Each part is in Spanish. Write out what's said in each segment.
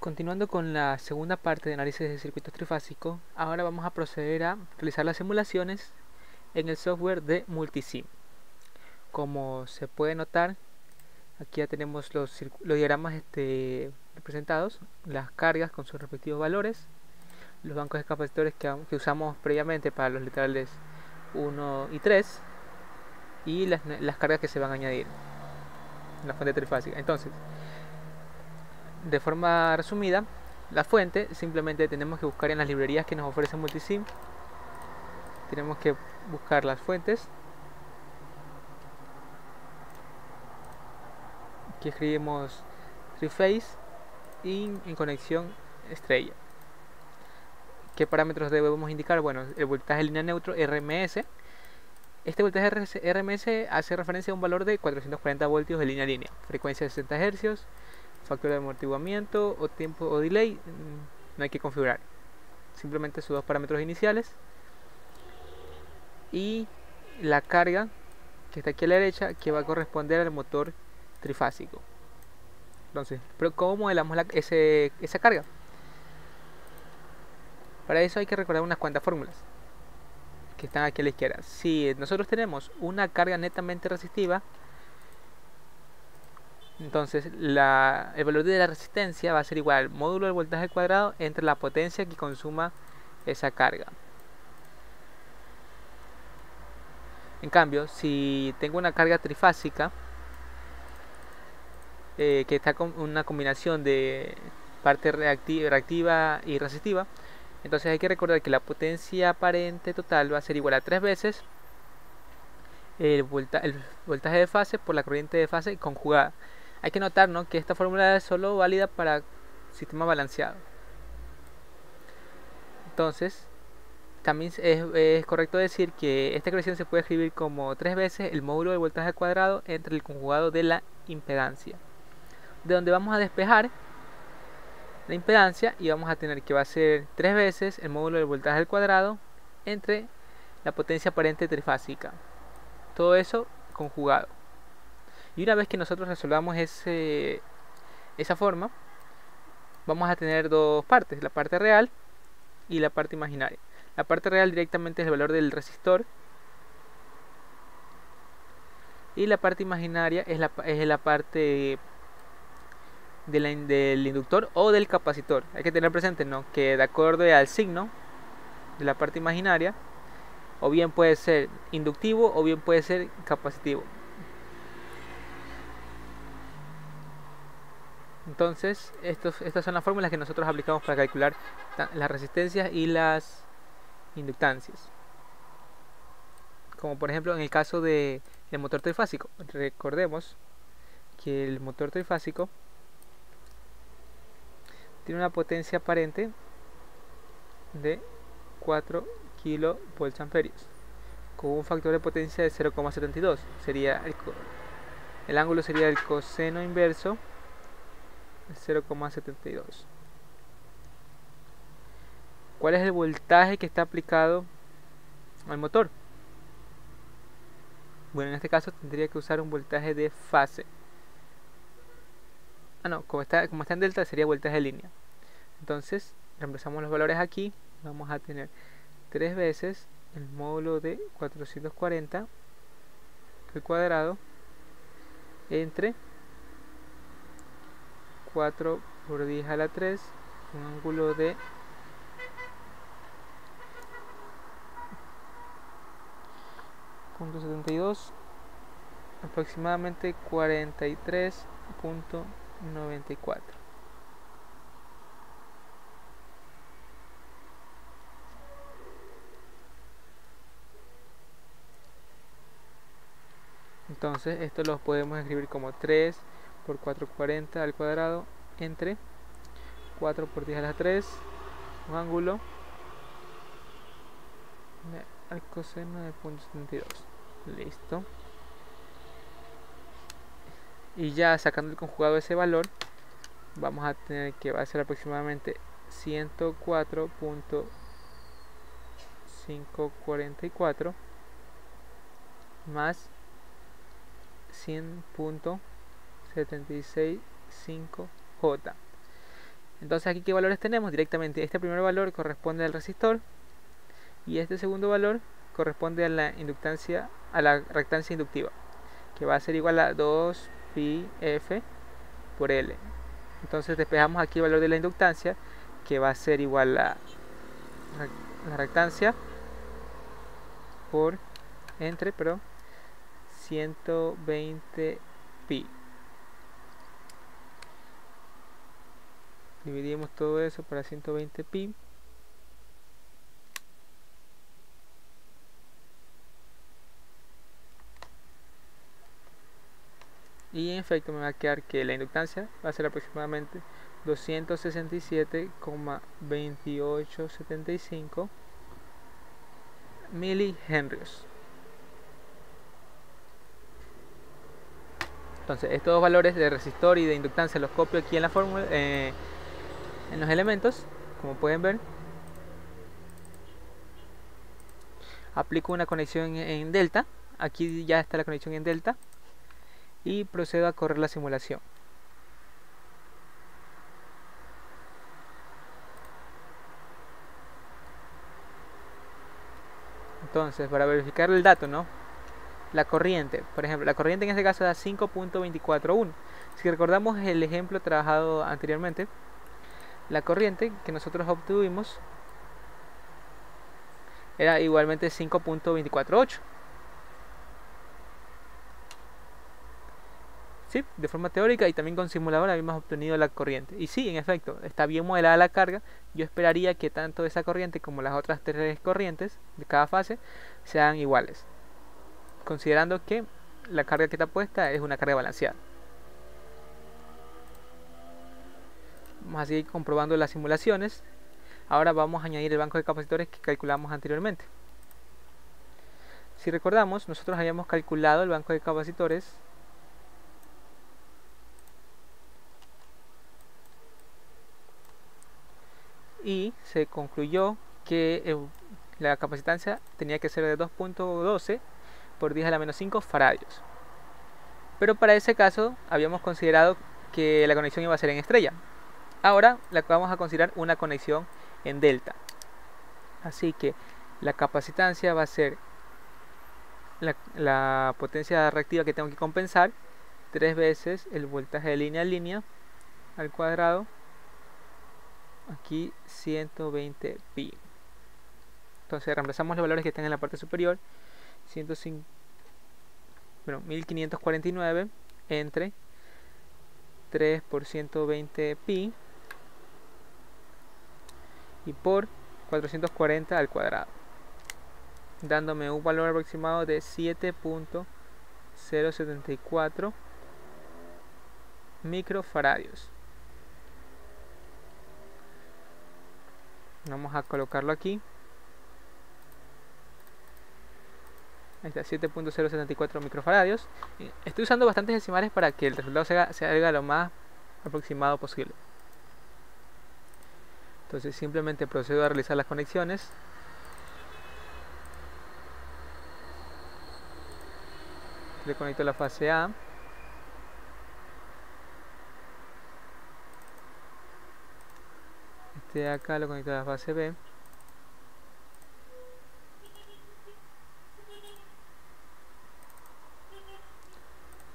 Continuando con la segunda parte de análisis de circuitos trifásicos, ahora vamos a proceder a realizar las simulaciones en el software de Multisim. Como se puede notar, aquí ya tenemos los diagramas representados, las cargas con sus respectivos valores, los bancos de capacitores que usamos previamente para los literales 1 y 3 y las cargas que se van a añadir en la fuente trifásica. Entonces, de forma resumida, la fuente simplemente tenemos que buscar en las librerías que nos ofrece Multisim. Tenemos que buscar las fuentes. Aquí escribimos triphase y en conexión estrella. ¿Qué parámetros debemos indicar? Bueno, el voltaje de línea neutro RMS. Este voltaje RMS hace referencia a un valor de 440 voltios de línea a línea, frecuencia de 60 Hz, factor de amortiguamiento o tiempo o delay, no hay que configurar, simplemente sus dos parámetros iniciales, y la carga que está aquí a la derecha, que va a corresponder al motor trifásico. Entonces, pero ¿cómo modelamos esa carga? Para eso hay que recordar unas cuantas fórmulas que están aquí a la izquierda. Si nosotros tenemos una carga netamente resistiva, entonces el valor de la resistencia va a ser igual al módulo del voltaje al cuadrado entre la potencia que consuma esa carga. En cambio, si tengo una carga trifásica que está con una combinación de parte reactiva y resistiva, entonces hay que recordar que la potencia aparente total va a ser igual a 3 veces el voltaje de fase por la corriente de fase conjugada. Hay que notar, ¿no?, que esta fórmula es solo válida para sistema balanceado. Entonces, también es correcto decir que esta expresión se puede escribir como 3 veces el módulo del voltaje al cuadrado entre el conjugado de la impedancia, de donde vamos a despejar la impedancia y vamos a tener que va a ser 3 veces el módulo del voltaje al cuadrado entre la potencia aparente trifásica. Todo eso conjugado. Y una vez que nosotros resolvamos esa forma, vamos a tener dos partes, la parte real y la parte imaginaria. La parte real directamente es el valor del resistor y la parte imaginaria es la parte del inductor o del capacitor. Hay que tener presente, ¿no?, que de acuerdo al signo de la parte imaginaria, o bien puede ser inductivo o bien puede ser capacitivo. Entonces, estas son las fórmulas que nosotros aplicamos para calcular las resistencias y las inductancias. Como por ejemplo en el caso del motor trifásico. Recordemos que el motor trifásico tiene una potencia aparente de 4 kilovoltamperios con un factor de potencia de 0,72. Sería el ángulo sería el coseno inverso de 0,72. ¿Cuál es el voltaje que está aplicado al motor? Bueno, en este caso tendría que usar un voltaje de fase. No, como está en delta sería voltaje de línea. Entonces, reemplazamos los valores aquí. Vamos a tener 3 veces el módulo de 440 al cuadrado entre 4 por 10 a la 3, un ángulo de 0,72, aproximadamente 43,94. Entonces esto lo podemos escribir como 3 por 440 al cuadrado entre 4 por 10 a la 3, un ángulo al coseno de 0,72. Listo. Y ya sacando el conjugado de ese valor, vamos a tener que va a ser aproximadamente 104.544 más 100.765J. Entonces aquí qué valores tenemos directamente. Este primer valor corresponde al resistor y este segundo valor corresponde a la inductancia, a la reactancia inductiva, que va a ser igual a 2 pi f por L. Entonces despejamos aquí el valor de la inductancia, que va a ser igual a la reactancia por entre 120 pi. Dividimos todo eso para 120 pi. Y en efecto me va a quedar que la inductancia va a ser aproximadamente 267,2875 milihenrios. Entonces estos dos valores de resistor y de inductancia los copio aquí en la fórmula, en los elementos, como pueden ver. Aplico una conexión en delta, aquí ya está la conexión en delta, y procedo a correr la simulación. Entonces, para verificar el dato, ¿no? La corriente, por ejemplo, la corriente en este caso da 5.241. Si recordamos el ejemplo trabajado anteriormente, la corriente que nosotros obtuvimos era igualmente 5.248. Sí, de forma teórica y también con simulador habíamos obtenido la corriente. Y sí, en efecto, está bien modelada la carga. Yo esperaría que tanto esa corriente como las otras tres corrientes de cada fase sean iguales, considerando que la carga que está puesta es una carga balanceada. Vamos a seguir comprobando las simulaciones. Ahora vamos a añadir el banco de capacitores que calculamos anteriormente. Si recordamos, nosotros habíamos calculado el banco de capacitores y se concluyó que la capacitancia tenía que ser de 2.12 por 10 a la menos 5 faradios. Pero para ese caso habíamos considerado que la conexión iba a ser en estrella. Ahora la vamos a considerar una conexión en delta. Así que la capacitancia va a ser la potencia reactiva que tengo que compensar 3 veces el voltaje de línea a línea al cuadrado, aquí 120 pi. Entonces reemplazamos los valores que están en la parte superior, 1549 entre 3 por 120 pi y por 440 al cuadrado, dándome un valor aproximado de 7.074 microfaradios. Vamos a colocarlo aquí. Ahí está, 7.074 microfaradios. Estoy usando bastantes decimales para que el resultado se haga lo más aproximado posible. Entonces simplemente procedo a realizar las conexiones. Le conecto la fase A. Este de acá lo conecto a la fase B.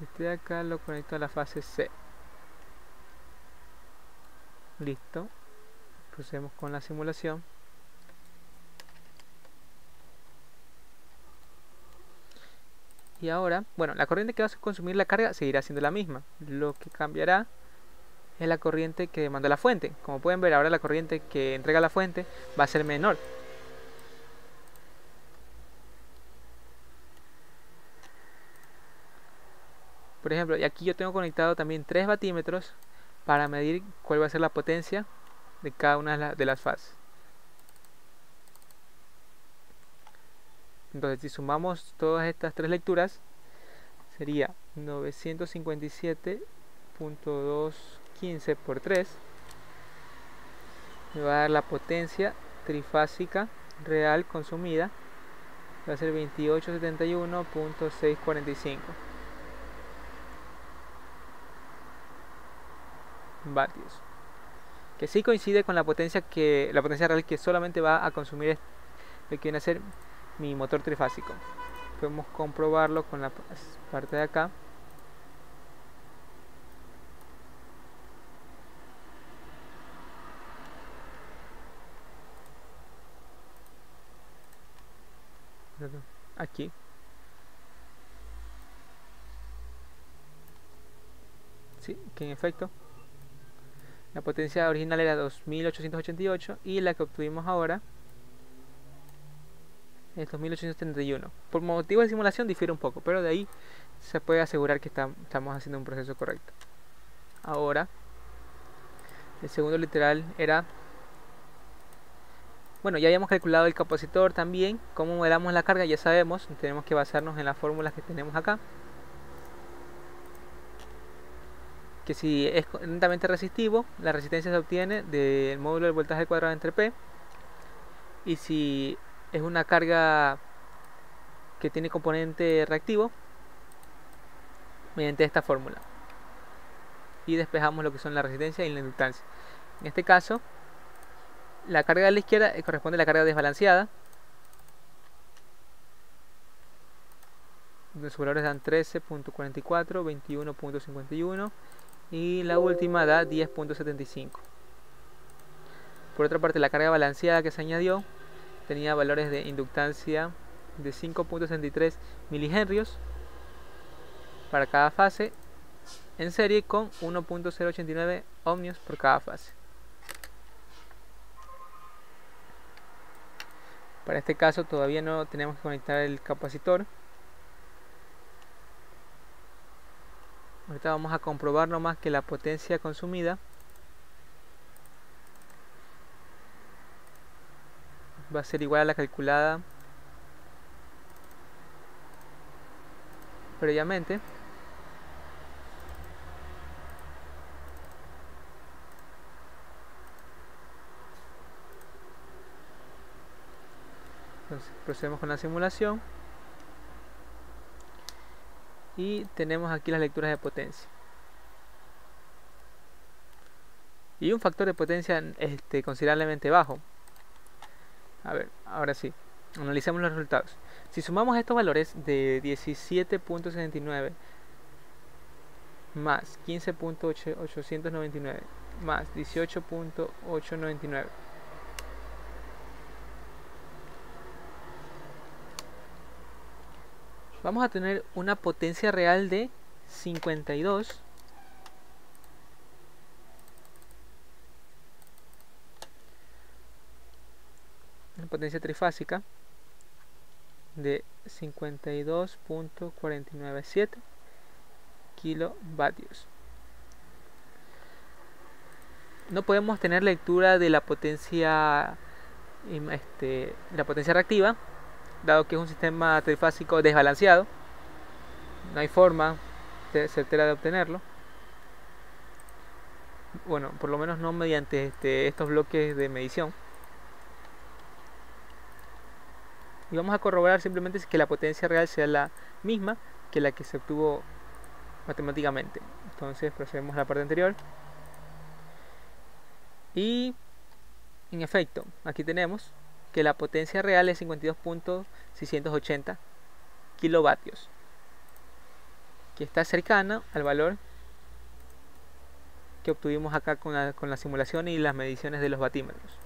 Este de acá lo conecto a la fase C. Listo. Procedemos con la simulación. Y ahora, bueno, la corriente que va a consumir la carga seguirá siendo la misma. Lo que cambiará es la corriente que demanda la fuente. Como pueden ver, ahora la corriente que entrega la fuente va a ser menor. Por ejemplo, y aquí yo tengo conectado también 3 batímetros para medir cuál va a ser la potencia de cada una de las fases. Entonces, si sumamos todas estas tres lecturas, sería 957.215 por 3. Me va a dar la potencia trifásica real consumida. Va a ser 2871.645 vatios. que sí coincide con la potencia real que solamente va a consumir lo que viene a ser mi motor trifásico. Podemos comprobarlo con la parte de acá. Aquí. Sí, que en efecto la potencia original era 2888 y la que obtuvimos ahora es 2871. Por motivos de simulación difiere un poco, pero de ahí se puede asegurar que estamos haciendo un proceso correcto. Ahora, el segundo literal era... Bueno, ya habíamos calculado el capacitor también. Cómo modelamos la carga ya sabemos. Tenemos que basarnos en las fórmulas que tenemos acá. Que si es lentamente resistivo, la resistencia se obtiene del módulo del voltaje al cuadrado entre P. Y si es una carga que tiene componente reactivo, mediante esta fórmula. Y despejamos lo que son la resistencia y la inductancia. En este caso, la carga de la izquierda corresponde a la carga desbalanceada. Los valores dan 13.44, 21.51 y la última da 10.75. Por otra parte, la carga balanceada que se añadió tenía valores de inductancia de 5.63 milihenrios para cada fase, en serie con 1.089 ohmios por cada fase. Para este caso todavía no tenemos que conectar el capacitor. Ahorita vamos a comprobar nomás que la potencia consumida va a ser igual a la calculada previamente. Entonces procedemos con la simulación y tenemos aquí las lecturas de potencia y un factor de potencia considerablemente bajo. A ver, ahora sí, analicemos los resultados. Si sumamos estos valores de 17.69 más 15.899 más 18.899, vamos a tener una potencia real de 52 una potencia trifásica de 52.497 kilovatios. No podemos tener lectura de la potencia reactiva, dado que es un sistema trifásico desbalanceado. No hay forma certera de obtenerlo. Bueno, por lo menos no mediante estos bloques de medición. Y vamos a corroborar simplemente que la potencia real sea la misma que la que se obtuvo matemáticamente. Entonces procedemos a la parte anterior. Y en efecto, aquí tenemos que la potencia real es 52.680 kilovatios, que está cercana al valor que obtuvimos acá con la simulación y las mediciones de los batímetros.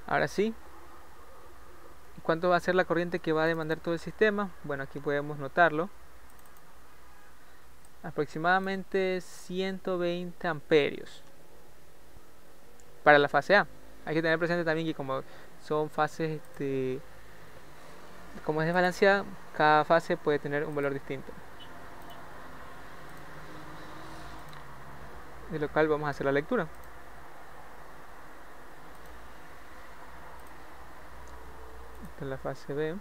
Ahora sí, ¿cuánto va a ser la corriente que va a demandar todo el sistema? Bueno, aquí podemos notarlo. Aproximadamente 120 amperios para la fase A. Hay que tener presente también que como son fases, como es desbalanceada, cada fase puede tener un valor distinto. De lo cual vamos a hacer la lectura. Esta es la fase B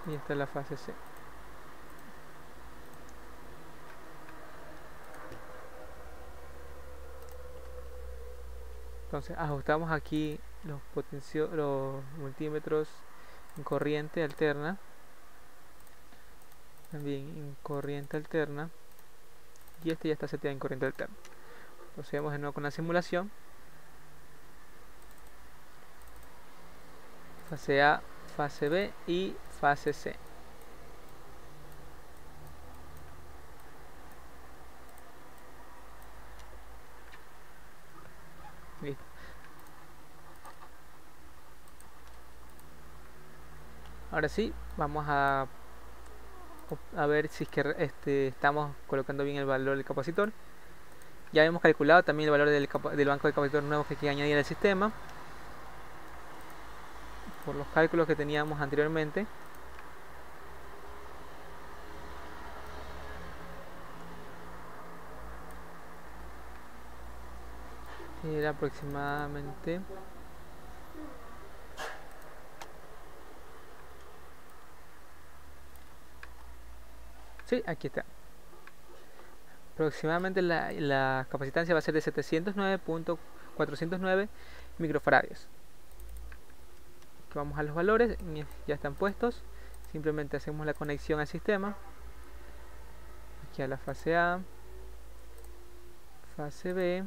y esta es la fase C. Entonces ajustamos aquí los multímetros en corriente alterna también en corriente alterna, y este ya está seteado en corriente alterna. Procedemos de nuevo con la simulación. Fase A, fase B y fase C. Listo. Ahora sí, vamos a ver si es que estamos colocando bien el valor del capacitor. Ya hemos calculado también el valor del banco de capacitor nuevo que hay que añadir al sistema por los cálculos que teníamos anteriormente. Era aproximadamente sí, aquí está. Aproximadamente la capacitancia va a ser de 709.409 microfarads. Aquí vamos a los valores, ya están puestos. Simplemente hacemos la conexión al sistema. Aquí a la fase A, fase B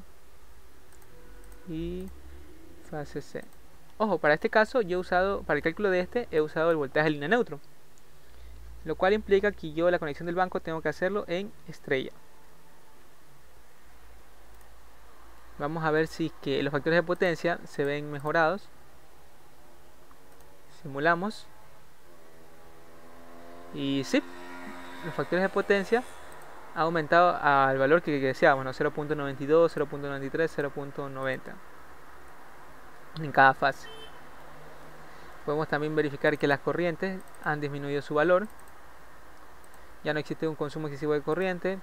y fase C. Ojo, para este caso yo he usado, para el cálculo de he usado el voltaje de línea neutro, lo cual implica que yo la conexión del banco tengo que hacerlo en estrella. Vamos a ver si que los factores de potencia se ven mejorados. Simulamos. Y sí, los factores de potencia han aumentado al valor que deseábamos, ¿no? 0.92, 0.93, 0.90 en cada fase. Podemos también verificar que las corrientes han disminuido su valor. Ya no existe un consumo excesivo de corriente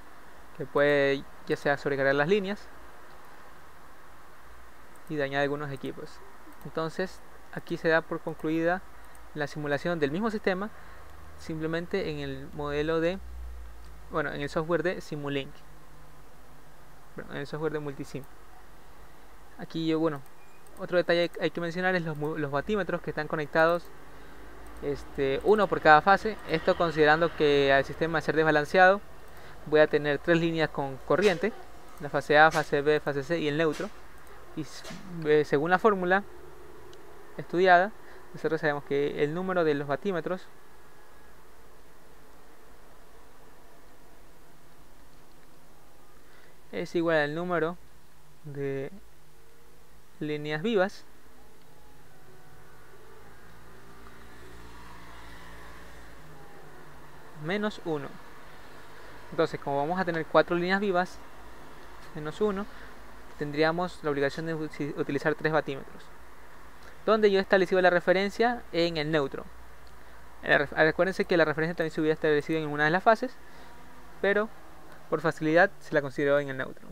que puede ya sea sobrecargar las líneas y dañar algunos equipos. Entonces aquí se da por concluida la simulación del mismo sistema, simplemente en el modelo de, bueno, en el software de Simulink, en el software de Multisim. Aquí bueno, otro detalle que hay que mencionar es los batímetros que están conectados, uno por cada fase. Esto considerando que al sistema de ser desbalanceado voy a tener 3 líneas con corriente, la fase A, fase B, fase C y el neutro. Y según la fórmula estudiada, nosotros sabemos que el número de los batímetros es igual al número de líneas vivas menos 1. Entonces, como vamos a tener 4 líneas vivas menos 1, tendríamos la obligación de utilizar 3 batímetros, donde yo he establecido la referencia en el neutro. Recuérdense que la referencia también se hubiera establecido en una de las fases, pero por facilidad se la consideró en el neutro.